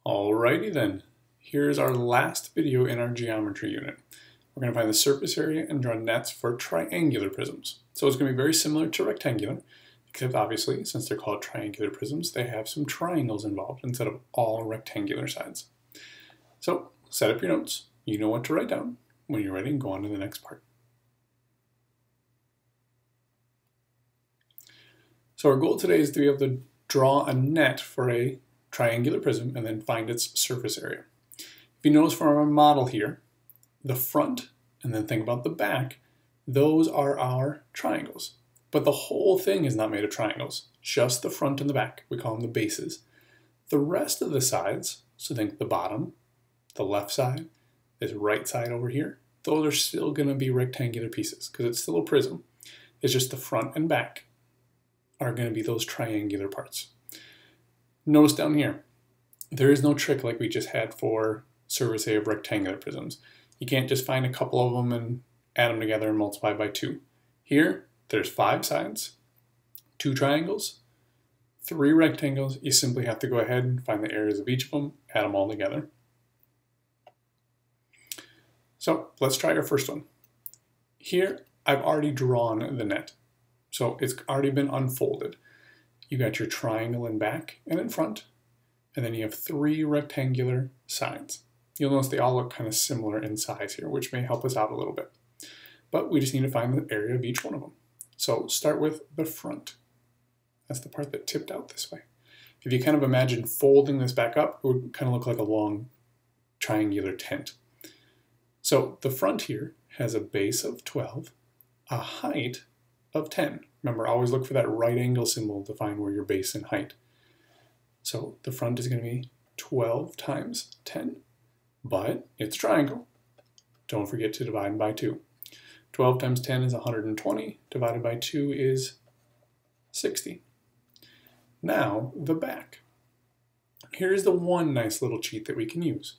Alrighty then, here's our last video in our geometry unit. We're going to find the surface area and draw nets for triangular prisms. So it's going to be very similar to rectangular, except obviously, since they're called triangular prisms, they have some triangles involved instead of all rectangular sides. So set up your notes, you know what to write down. When you're ready, go on to the next part. So our goal today is to be able to draw a net for a triangular prism and then find its surface area. If you notice from our model here, the front and then think about the back, those are our triangles. But the whole thing is not made of triangles, just the front and the back. We call them the bases. The rest of the sides, so think the bottom, the left side, this right side over here, those are still going to be rectangular pieces because it's still a prism. It's just the front and back are going to be those triangular parts. Notice down here, there is no trick like we just had for surface area of rectangular prisms. You can't just find a couple of them and add them together and multiply by 2. Here, there's 5 sides, 2 triangles, 3 rectangles. You simply have to go ahead and find the areas of each of them, add them all together. So let's try our first one. Here, I've already drawn the net. So it's already been unfolded. You got your triangle in back and in front, and then you have 3 rectangular sides. You'll notice they all look kind of similar in size here, which may help us out a little bit. But we just need to find the area of each one of them. So start with the front. That's the part that tipped out this way. If you kind of imagine folding this back up, it would kind of look like a long triangular tent. So the front here has a base of 12, a height of 10. Remember, always look for that right angle symbol to find where your base and height. So the front is going to be 12 times 10, but it's a triangle. Don't forget to divide by 2. 12 times 10 is 120, divided by 2 is 60. Now, the back. Here's the one nice little cheat that we can use.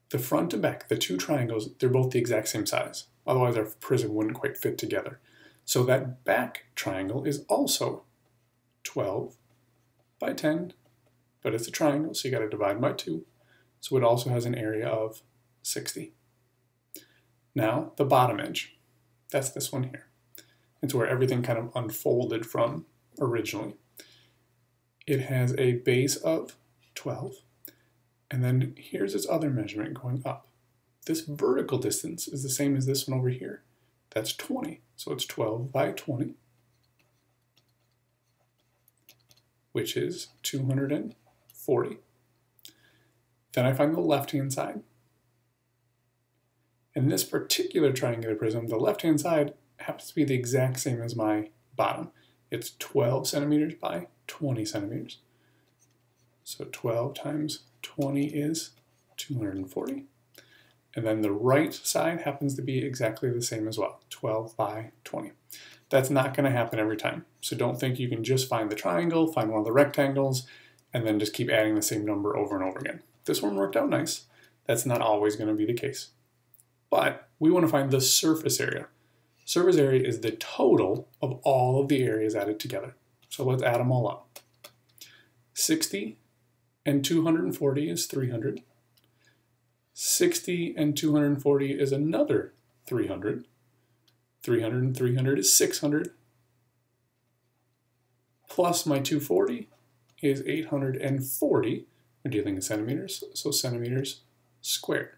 The front and back, the 2 triangles, they're both the exact same size. Otherwise, our prism wouldn't quite fit together. So that back triangle is also 12 by 10, but it's a triangle, so you got to divide by 2. So it also has an area of 60. Now, the bottom edge. That's this one here. It's where everything kind of unfolded from originally. It has a base of 12, and then here's its other measurement going up. This vertical distance is the same as this one over here. That's 20, so it's 12 by 20, which is 240. Then I find the left-hand side. In this particular triangular prism, the left-hand side happens to be the exact same as my bottom. It's 12 centimeters by 20 centimeters. So 12 times 20 is 240. And then the right side happens to be exactly the same as well, 12 by 20. That's not going to happen every time. So don't think you can just find the triangle, find one of the rectangles, and then just keep adding the same number over and over again. This one worked out nice. That's not always going to be the case. But we want to find the surface area. Surface area is the total of all of the areas added together. So let's add them all up. 60 and 240 is 300. 60 and 240 is another 300. 300 and 300 is 600. Plus my 240 is 840. We're dealing in centimeters, so centimeters squared.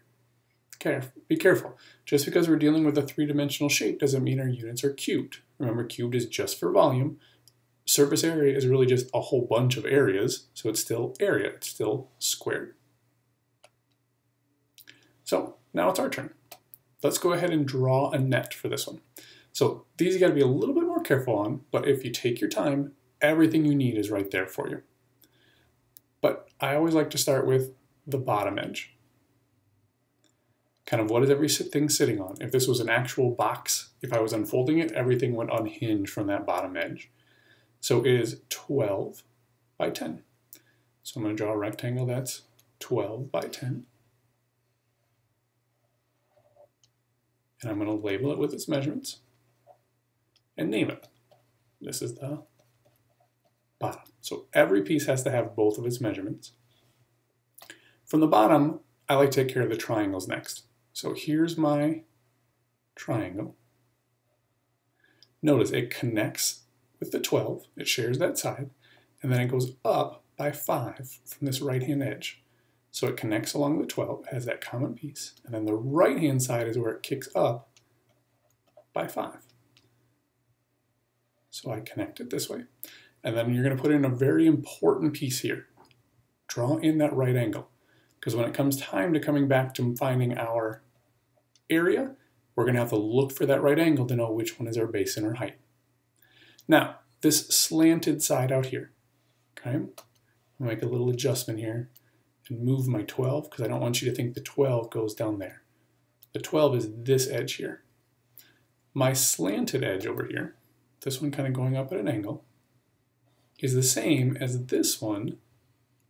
Okay, be careful. Just because we're dealing with a 3-dimensional shape doesn't mean our units are cubed. Remember, cubed is just for volume. Surface area is really just a whole bunch of areas, so it's still area, it's still squared. So now it's our turn. Let's go ahead and draw a net for this one. So these you got to be a little bit more careful on, but if you take your time, everything you need is right there for you. But I always like to start with the bottom edge. Kind of what is everything sitting on? If this was an actual box, if I was unfolding it, everything would unhinge from that bottom edge. So it is 12 by 10. So I'm going to draw a rectangle that's 12 by 10. And I'm going to label it with its measurements and name it. This is the bottom. So every piece has to have both of its measurements. From the bottom, I like to take care of the triangles next. So here's my triangle. Notice it connects with the 12, it shares that side, and then it goes up by 5 from this right-hand edge. So it connects along the 12, has that common piece, and then the right-hand side is where it kicks up by 5. So I connect it this way. And then you're going to put in a very important piece here. Draw in that right angle. Because when it comes time to coming back to finding our area, we're going to have to look for that right angle to know which one is our base and our height. Now, this slanted side out here, okay? I'll make a little adjustment here and move my 12 because I don't want you to think the 12 goes down there. The 12 is this edge here. My slanted edge over here, this one kind of going up at an angle, is the same as this one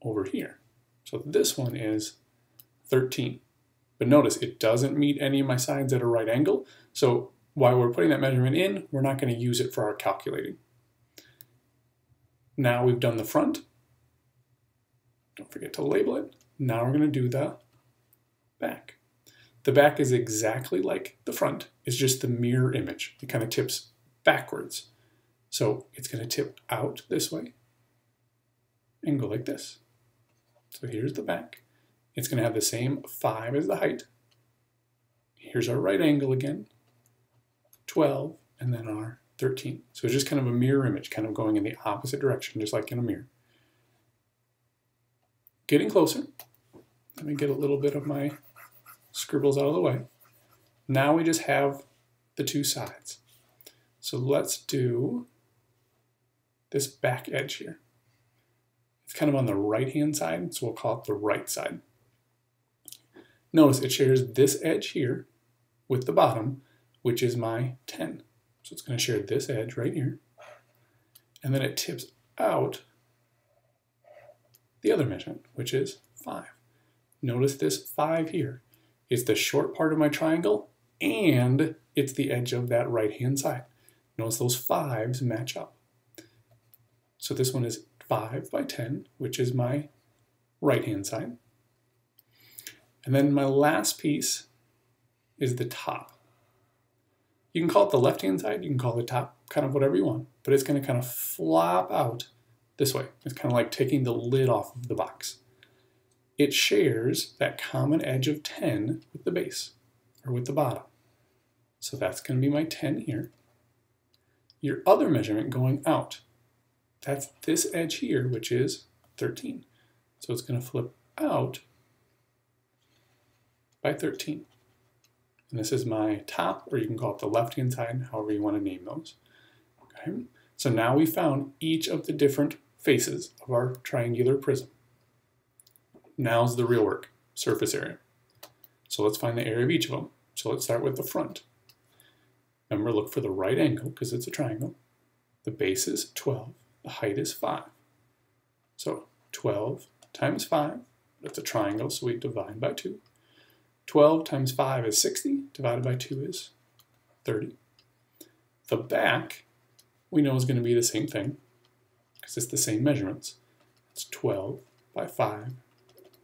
over here. So this one is 13. But notice it doesn't meet any of my sides at a right angle. So while we're putting that measurement in, we're not going to use it for our calculating. Now we've done the front. Don't forget to label it. Now we're going to do the back. The back is exactly like the front. It's just the mirror image. It kind of tips backwards. So it's going to tip out this way and go like this. So here's the back. It's going to have the same 5 as the height. Here's our right angle again, 12, and then our 13. So it's just kind of a mirror image, kind of going in the opposite direction, just like in a mirror. Getting closer. Let me get a little bit of my scribbles out of the way. Now we just have the two sides. So let's do this back edge here. It's kind of on the right-hand side, so we'll call it the right side. Notice it shares this edge here with the bottom, which is my 10. So it's going to share this edge right here. And then it tips out the other measurement, which is 5. Notice this 5 here is the short part of my triangle, and it's the edge of that right-hand side. Notice those 5s match up. So this one is 5 by 10, which is my right-hand side. And then my last piece is the top. You can call it the left-hand side, you can call it top, kind of whatever you want, but it's going to kind of flop out this way. It's kind of like taking the lid off of the box. It shares that common edge of 10 with the base, or with the bottom. So that's going to be my 10 here. Your other measurement going out, that's this edge here, which is 13. So it's going to flip out by 13. And this is my top, or you can call it the left-hand side, however you want to name those. Okay. So now we found each of the different faces of our triangular prism. Now's the real work, surface area. So let's find the area of each of them. So let's start with the front. Remember, look for the right angle because it's a triangle. The base is 12. The height is 5. So 12 times 5, that's a triangle, so we divide by 2. 12 times 5 is 60, divided by 2 is 30. The back, we know is going to be the same thing, because it's the same measurements. It's 12 by 5,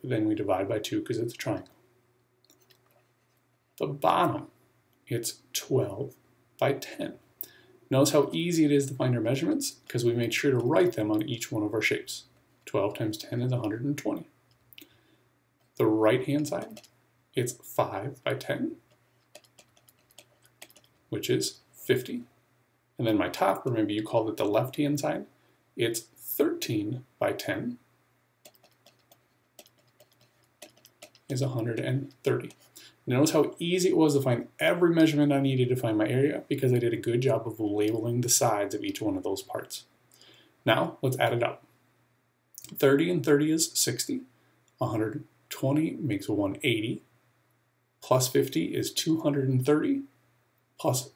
but then we divide by 2 because it's a triangle. The bottom, it's 12 by 10. Notice how easy it is to find our measurements, because we made sure to write them on each one of our shapes. 12 times 10 is 120. The right-hand side, it's 5 by 10, which is 50. And then my top, or maybe you called it the left-hand side, it's 13 by 10, is 130. Notice how easy it was to find every measurement I needed to find my area because I did a good job of labeling the sides of each one of those parts. Now, let's add it up. 30 and 30 is 60. 120 makes 180. Plus 50 is 230. Plus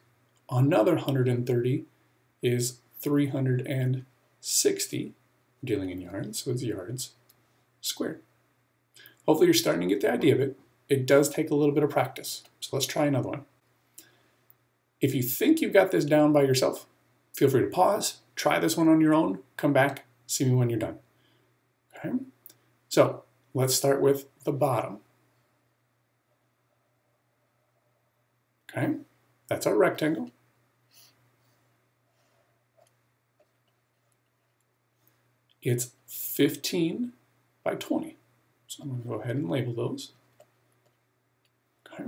another 130 is 360. I'm dealing in yards, so it's yards squared. Hopefully you're starting to get the idea of it. It does take a little bit of practice. So let's try another one. If you think you've got this down by yourself, feel free to pause, try this one on your own, come back, see me when you're done. Okay? So let's start with the bottom. Okay, that's our rectangle. It's 15 by 20. So I'm going to go ahead and label those. Okay.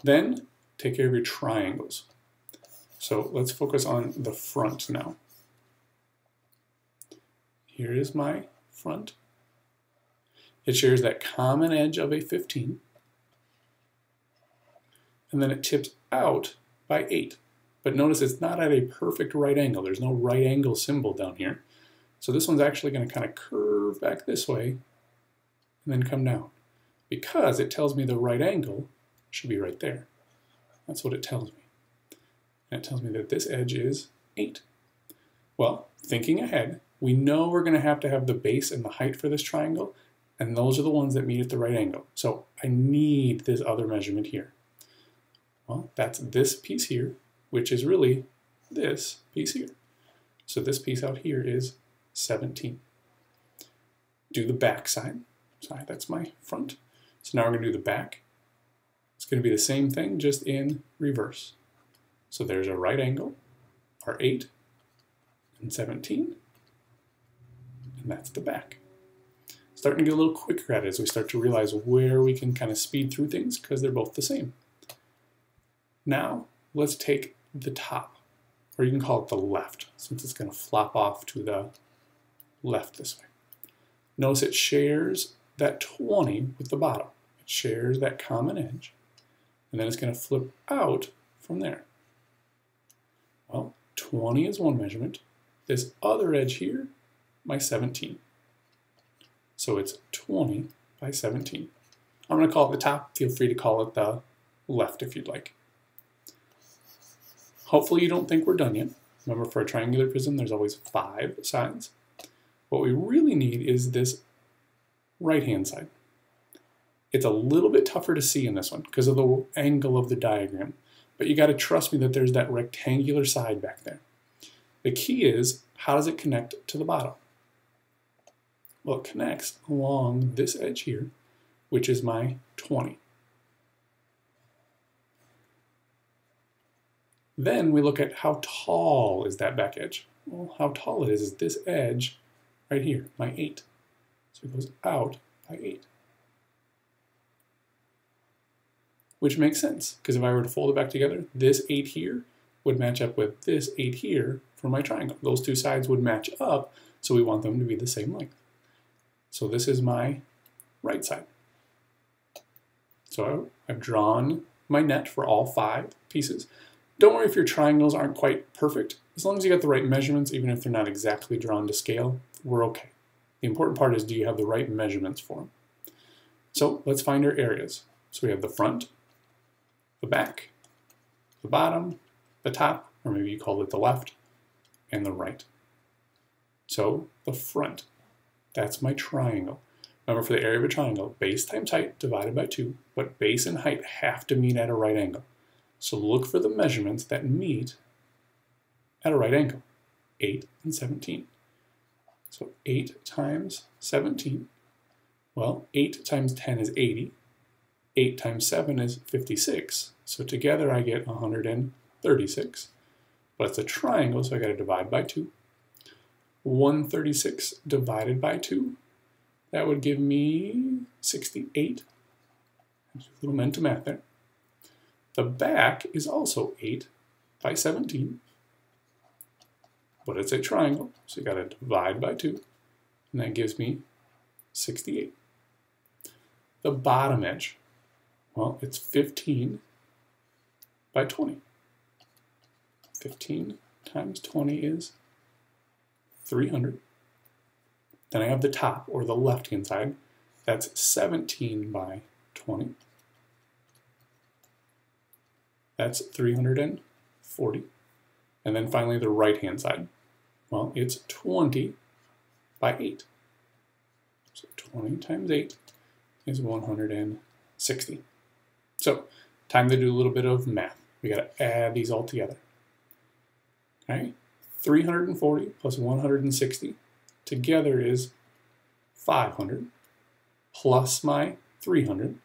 Then take care of your triangles. So let's focus on the front now. Here is my front. It shares that common edge of a 15. And then it tips out by 8. But notice it's not at a perfect right angle. There's no right angle symbol down here. So this one's actually going to kind of curve back this way and then come down, because it tells me the right angle should be right there. That's what it tells me. And it tells me that this edge is 8. Well, thinking ahead, we know we're going to have the base and the height for this triangle, and those are the ones that meet at the right angle. So I need this other measurement here. Well, that's this piece here, which is really this piece here. So this piece out here is 17. Do the back side. Sorry, that's my front. So now we're going to do the back. It's going to be the same thing, just in reverse. So there's our right angle, our 8 and 17, and that's the back. Starting to get a little quicker at it as we start to realize where we can kind of speed through things, because they're both the same. Now, let's take the top, or you can call it the left, since it's going to flop off to the left this way. Notice it shares that 20 with the bottom. It shares that common edge, and then it's going to flip out from there. Well, 20 is one measurement. This other edge here, my 17. So it's 20 by 17. I'm going to call it the top. Feel free to call it the left if you'd like. Hopefully you don't think we're done yet. Remember, for a triangular prism, there's always 5 sides. What we really need is this right-hand side. It's a little bit tougher to see in this one because of the angle of the diagram, but you got to trust me that there's that rectangular side back there. The key is, how does it connect to the bottom? Well, it connects along this edge here, which is my 20. Then we look at how tall is that back edge. Well, how tall it is this edge right here, my 8. So it goes out by 8. Which makes sense, because if I were to fold it back together, this 8 here would match up with this 8 here for my triangle. Those two sides would match up, so we want them to be the same length. So this is my right side. So I've drawn my net for all 5 pieces. Don't worry if your triangles aren't quite perfect. As long as you got the right measurements, even if they're not exactly drawn to scale, we're okay. The important part is, do you have the right measurements for them? So let's find our areas. So we have the front, the back, the bottom, the top, or maybe you call it the left, and the right. So the front, that's my triangle. Remember, for the area of a triangle, base times height divided by 2, but base and height have to meet at a right angle. So look for the measurements that meet at a right angle, 8 and 17. So 8 times 17, well, 8 times 10 is 80. 8 times 7 is 56. So together I get 136. But it's a triangle, so I got to divide by 2. 136 divided by 2, that would give me 68. There's a little mental math there. The back is also 8 by 17. But it's a triangle, so you got to divide by 2, and that gives me 68. The bottom edge, well, it's 15 by 20. 15 times 20 is 300. Then I have the top, or the left-hand side. That's 17 by 20. That's 340. And then finally the right-hand side. Well, it's 20 by 8. So 20 times 8 is 160. So, time to do a little bit of math. We got to add these all together. Okay? 340 plus 160 together is 500. plus my 300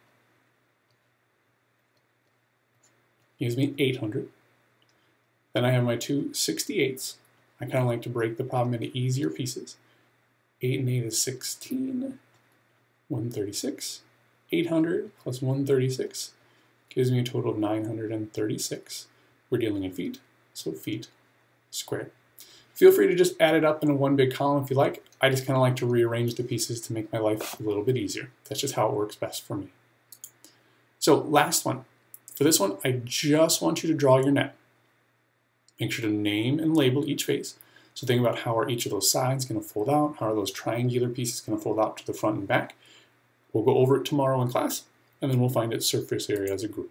gives me 800. Then I have my two 68ths. I kind of like to break the problem into easier pieces. 8 and 8 is 16, 136. 800 plus 136 gives me a total of 936. We're dealing in feet, so feet squared. Feel free to just add it up in one big column if you like. I just kind of like to rearrange the pieces to make my life a little bit easier. That's just how it works best for me. So last one. For this one, I just want you to draw your net. Make sure to name and label each face. So think about how are each of those sides going to fold out? How are those triangular pieces going to fold out to the front and back? We'll go over it tomorrow in class, and then we'll find its surface area as a group.